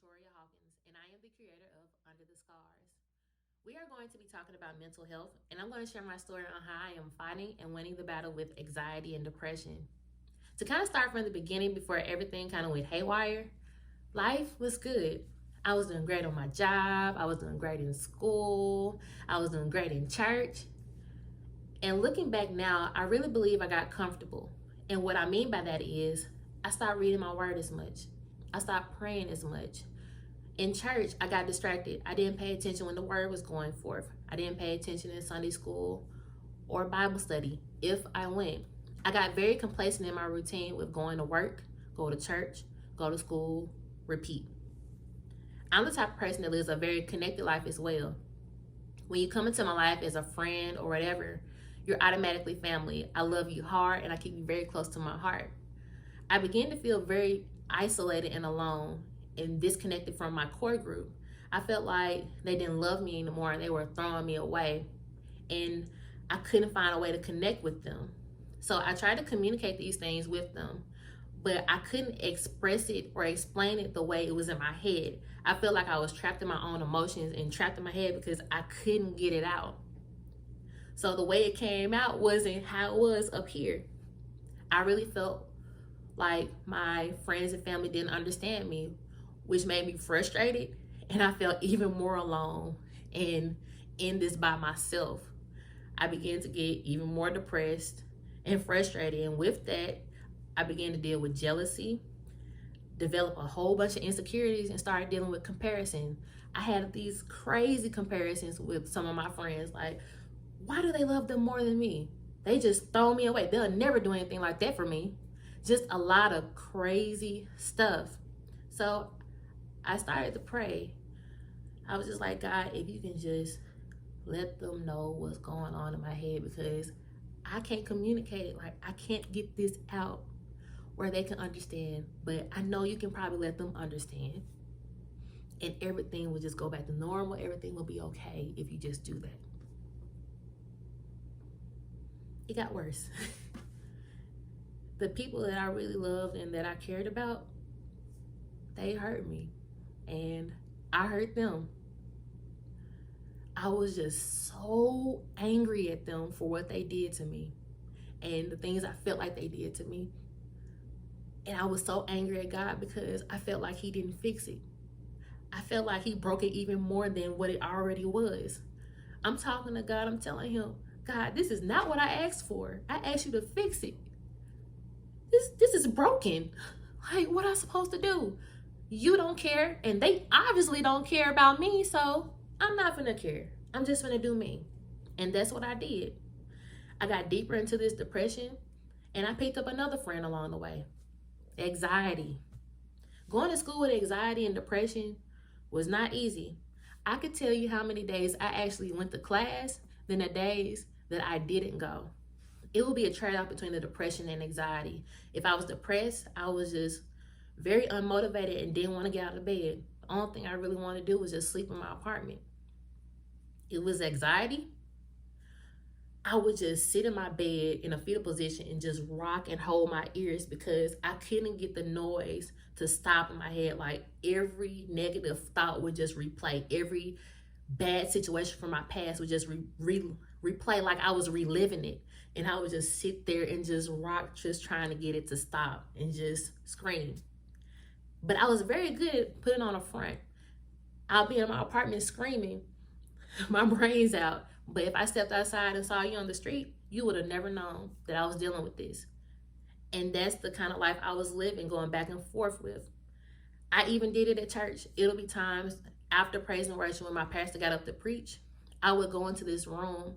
And I am the creator of Under the Scars. We are going to be talking about mental health, and I'm going to share my story on how I am fighting and winning the battle with anxiety and depression. To kind of start from the beginning before everything kind of went haywire, life was good. I was doing great on my job, I was doing great in school, I was doing great in church. And looking back now, I really believe I got comfortable. And what I mean by that is, I stopped reading my word as much, I stopped praying as much. In church, I got distracted. I didn't pay attention when the word was going forth. I didn't pay attention in Sunday school or Bible study if I went. I got very complacent in my routine with going to work, go to church, go to school, repeat. I'm the type of person that lives a very connected life as well. When you come into my life as a friend or whatever, you're automatically family. I love you hard and I keep you very close to my heart. I began to feel very isolated and alone and disconnected from my core group. I felt like they didn't love me anymore and they were throwing me away, and I couldn't find a way to connect with them. So I tried to communicate these things with them, but I couldn't express it or explain it the way it was in my head. I felt like I was trapped in my own emotions and trapped in my head because I couldn't get it out. So the way it came out wasn't how it was up here. I really felt like my friends and family didn't understand me, which made me frustrated, and I felt even more alone and in this by myself. I began to get even more depressed and frustrated, and with that, I began to deal with jealousy, develop a whole bunch of insecurities, and started dealing with comparison. I had these crazy comparisons with some of my friends, like, why do they love them more than me? They just throw me away. They'll never do anything like that for me. Just a lot of crazy stuff. So I started to pray. I was just like, God, if you can just let them know what's going on in my head, because I can't communicate it. Like, I can't get this out where they can understand, but I know you can probably let them understand. And everything will just go back to normal. Everything will be okay if you just do that. It got worse. The people that I really loved and that I cared about, they hurt me. And I hurt them. I was just so angry at them for what they did to me and the things I felt like they did to me. And I was so angry at God because I felt like He didn't fix it. I felt like He broke it even more than what it already was. I'm talking to God, I'm telling Him, God, this is not what I asked for. I asked you to fix it. This is broken. Like, what am I supposed to do? You don't care, and they obviously don't care about me, so I'm not gonna care. I'm just gonna do me. And that's what I did. I got deeper into this depression, and I picked up another friend along the way. Anxiety. Going to school with anxiety and depression was not easy. I could tell you how many days I actually went to class than the days that I didn't go. It would be a trade-off between the depression and anxiety. If I was depressed, I was just very unmotivated and didn't want to get out of bed. The only thing I really wanted to do was just sleep in my apartment. It was anxiety. I would just sit in my bed in a fetal position and just rock and hold my ears because I couldn't get the noise to stop in my head. Like, every negative thought would just replay. Every bad situation from my past would just replay like I was reliving it. And I would just sit there and just rock, just trying to get it to stop and just scream. But I was very good at putting on a front. I'll be in my apartment screaming my brains out. But if I stepped outside and saw you on the street, you would have never known that I was dealing with this. And that's the kind of life I was living, going back and forth with. I even did it at church. It'll be times after praise and worship when my pastor got up to preach, I would go into this room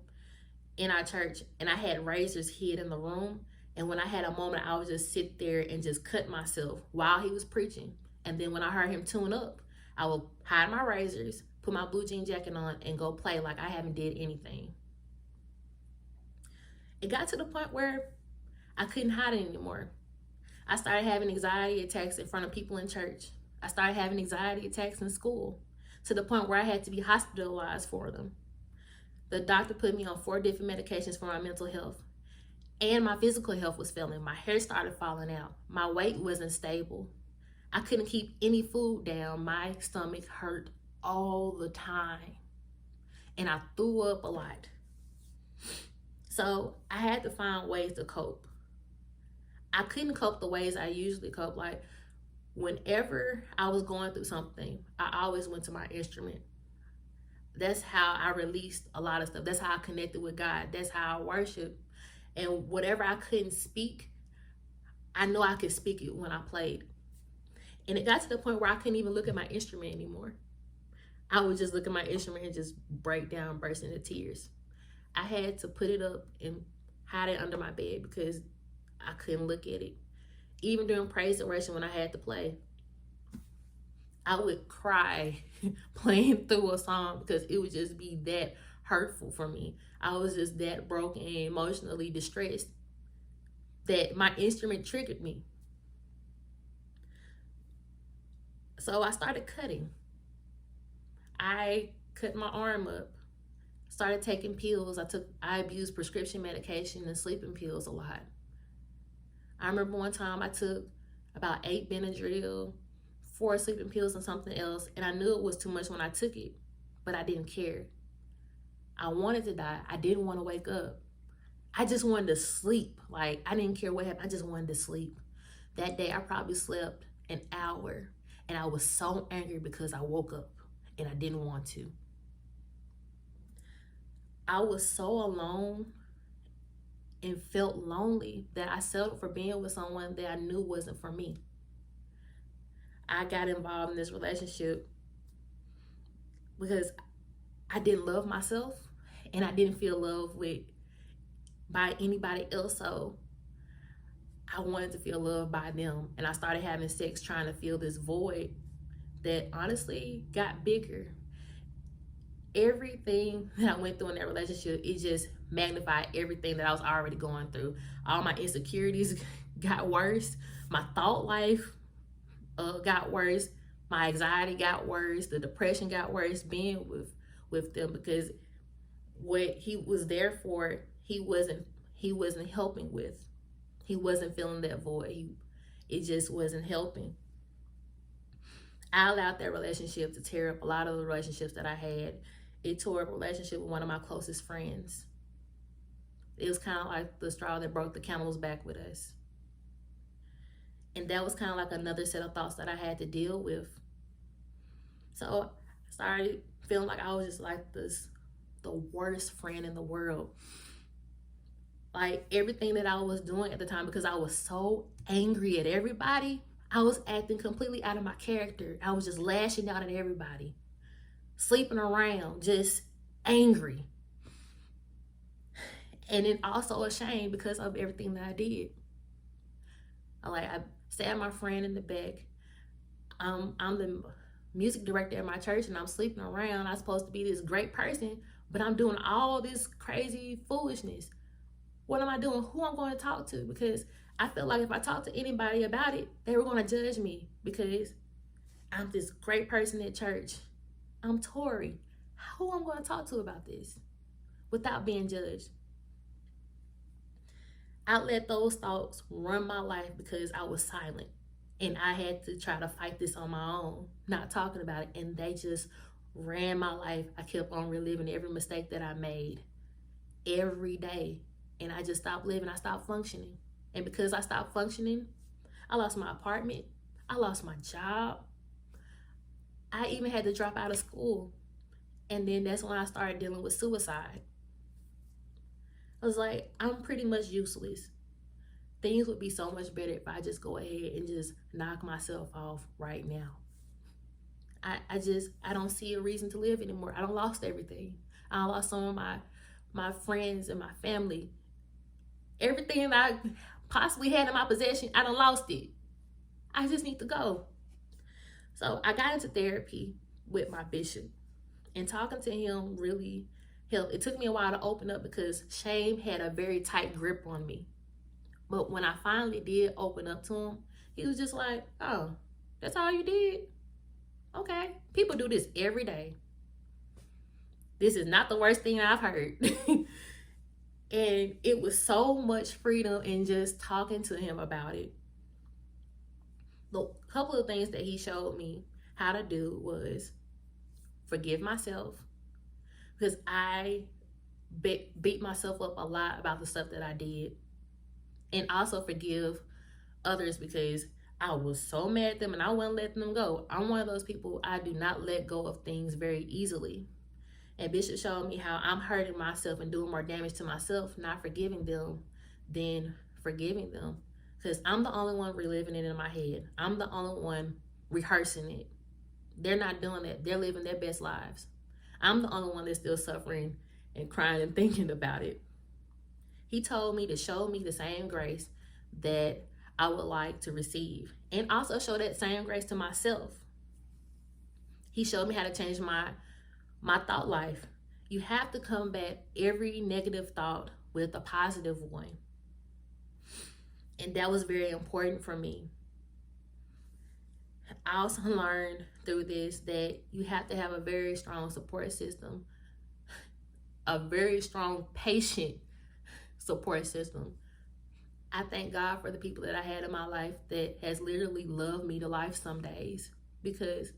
in our church and I had razors hid in the room. And when I had a moment, I would just sit there and just cut myself while he was preaching. And then when I heard him tune up, I would hide my razors, put my blue jean jacket on, and go play like I haven't did anything. It got to the point where I couldn't hide it anymore. I started having anxiety attacks in front of people in church. I started having anxiety attacks in school to the point where I had to be hospitalized for them. The doctor put me on 4 different medications for my mental health. And my physical health was failing. My hair started falling out. My weight wasn't stable. I couldn't keep any food down. My stomach hurt all the time, and I threw up a lot. So I had to find ways to cope. I couldn't cope the ways I usually cope. Like whenever I was going through something, I always went to my instrument. That's how I released a lot of stuff. That's how I connected with God. That's how I worship. And whatever I couldn't speak, I know I could speak it when I played. And it got to the point where I couldn't even look at my instrument anymore. I would just look at my instrument and just break down, burst into tears. I had to put it up and hide it under my bed because I couldn't look at it. Even during praise and worship when I had to play, I would cry playing through a song because it would just be that hurtful for me. I was just that broken and emotionally distressed that my instrument triggered me. So I started cutting. I cut my arm up, started taking pills. I abused prescription medication and sleeping pills a lot. I remember one time I took about 8 Benadryl, 4 sleeping pills, and something else, and I knew it was too much when I took it, but I didn't care. I wanted to die. I didn't want to wake up. I just wanted to sleep. Like, I didn't care what happened. I just wanted to sleep. That day, I probably slept an hour, and I was so angry because I woke up, and I didn't want to. I was so alone and felt lonely that I settled for being with someone that I knew wasn't for me. I got involved in this relationship because I didn't love myself and I didn't feel loved by anybody else. So I wanted to feel loved by them. And I started having sex trying to fill this void that honestly got bigger. Everything that I went through in that relationship, it just magnified everything that I was already going through. All my insecurities got worse. My thought life got worse. My anxiety got worse. The depression got worse being with them because what he was there for, he wasn't helping with. He wasn't filling that void. It just wasn't helping. I allowed that relationship to tear up a lot of the relationships that I had. It tore up a relationship with one of my closest friends. It was kind of like the straw that broke the camel's back with us. And that was kind of like another set of thoughts that I had to deal with. So I started feeling like I was just like the worst friend in the world. Like everything that I was doing at the time, because I was so angry at everybody, I was acting completely out of my character. I was just lashing out at everybody, sleeping around, just angry. And then also ashamed because of everything that I did. I sat my friend in the back. I'm the music director at my church and I'm sleeping around. I'm supposed to be this great person, but I'm doing all this crazy foolishness. What am I doing? Who I'm going to talk to? Because I felt like if I talked to anybody about it, they were going to judge me because I'm this great person at church. I'm Tori. Who I'm going to talk to about this without being judged? I let those thoughts run my life because I was silent. And I had to try to fight this on my own, not talking about it. And they just ran my life. I kept on reliving every mistake that I made every day. And I just stopped living. I stopped functioning. And because I stopped functioning, I lost my apartment. I lost my job. I even had to drop out of school. And then that's when I started dealing with suicide. I was like, I'm pretty much useless. Things would be so much better if I just go ahead and just knock myself off right now. I don't see a reason to live anymore. I done lost everything. I lost some of my friends and my family. Everything that I possibly had in my possession, I done lost it. I just need to go. So I got into therapy with my bishop, and talking to him really helped. It took me a while to open up because shame had a very tight grip on me. But when I finally did open up to him, he was just like, oh, that's all you did? Okay. People do this every day. This is not the worst thing I've heard. And it was so much freedom in just talking to him about it. The couple of things that he showed me how to do was forgive myself, because I beat myself up a lot about the stuff that I did, and also forgive others because I was so mad at them and I wouldn't let them go. I'm one of those people, I do not let go of things very easily. And Bishop showed me how I'm hurting myself and doing more damage to myself, not forgiving them than forgiving them. Because I'm the only one reliving it in my head. I'm the only one rehearsing it. They're not doing that. They're living their best lives. I'm the only one that's still suffering and crying and thinking about it. He told me to show me the same grace that I would like to receive, and also show that same grace to myself. He showed me how to change my thought life. You have to combat every negative thought with a positive one. And that was very important for me. I also learned through this that you have to have a very strong support system, a very strong patient support system. I thank God for the people that I had in my life that has literally loved me to life some days, because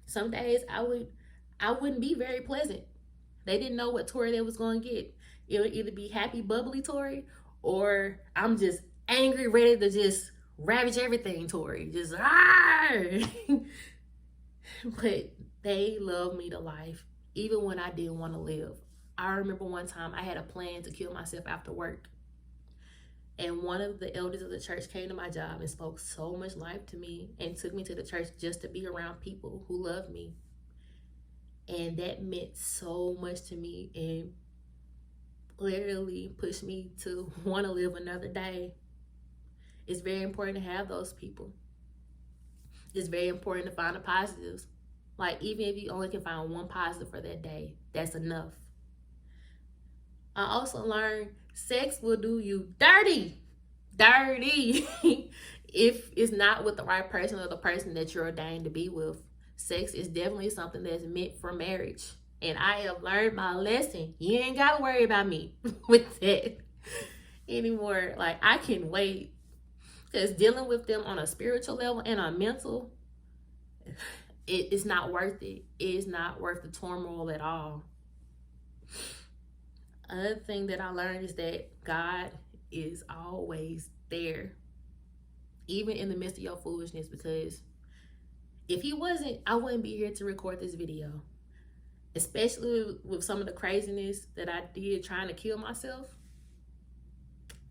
some days I wouldn't be very pleasant. They didn't know what Tori they was going to get. It would either be happy, bubbly Tori, or I'm just angry, ready to just ravage everything Tori. Just, but they loved me to life, even when I didn't want to live. I remember one time I had a plan to kill myself after work. And one of the elders of the church came to my job and spoke so much life to me and took me to the church just to be around people who loved me. And that meant so much to me and literally pushed me to want to live another day. It's very important to have those people. It's very important to find the positives. Like, even if you only can find one positive for that day, that's enough. I also learned sex will do you dirty. If it's not with the right person or the person that you're ordained to be with. Sex is definitely something that's meant for marriage. And I have learned my lesson. You ain't got to worry about me with that anymore. Like, I can wait. Because dealing with them on a spiritual level and a mental, it's not worth it. It is not worth the turmoil at all. Another thing that I learned is that God is always there, even in the midst of your foolishness, because if he wasn't, I wouldn't be here to record this video, especially with some of the craziness that I did trying to kill myself.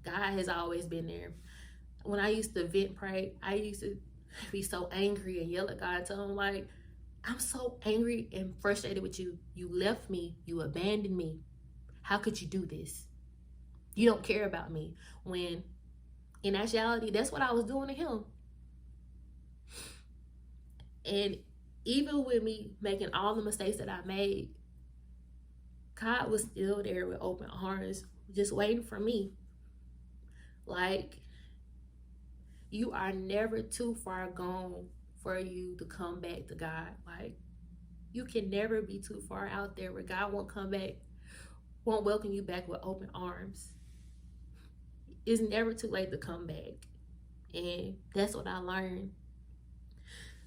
God has always been there. When I used to vent pray, I used to be so angry and yell at God, tell him, like, I'm so angry and frustrated with you. You left me. You abandoned me. How could you do this? You don't care about me. When in actuality, that's what I was doing to him. And even with me making all the mistakes that I made, God was still there with open arms, just waiting for me. Like, you are never too far gone for you to come back to God. Like, you can never be too far out there where God won't come back, won't welcome you back with open arms. It's never too late to come back. And that's what I learned.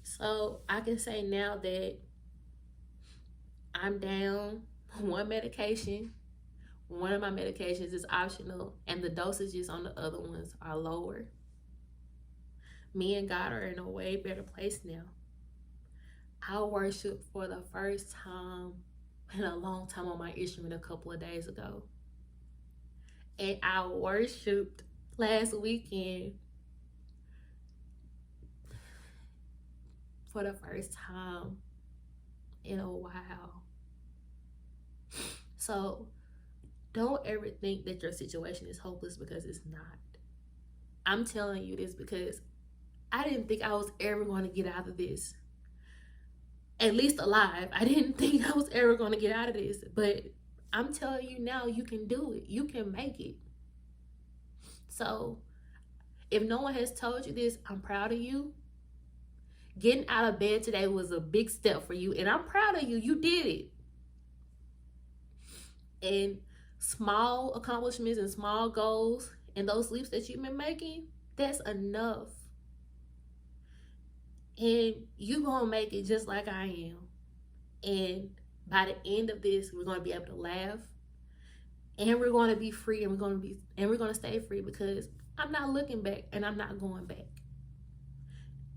So I can say now that I'm down one medication. One of my medications is optional, and the dosages on the other ones are lower. Me and God are in a way better place now. I worshiped for the first time in a long time on my instrument a couple of days ago. And I worshiped last weekend for the first time in a while. So don't ever think that your situation is hopeless, because it's not. I'm telling you this because I didn't think I was ever going to get out of this. At least alive. I didn't think I was ever going to get out of this. But I'm telling you now, you can do it. You can make it. So if no one has told you this, I'm proud of you. Getting out of bed today was a big step for you. And I'm proud of you. You did it. And small accomplishments and small goals and those leaps that you've been making, that's enough. And you gonna make it just like I am. And by the end of this, we're gonna be able to laugh, and we're gonna be free, and we're gonna stay free, because I'm not looking back and I'm not going back.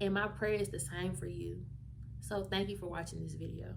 And my prayer is the same for you. So thank you for watching this video.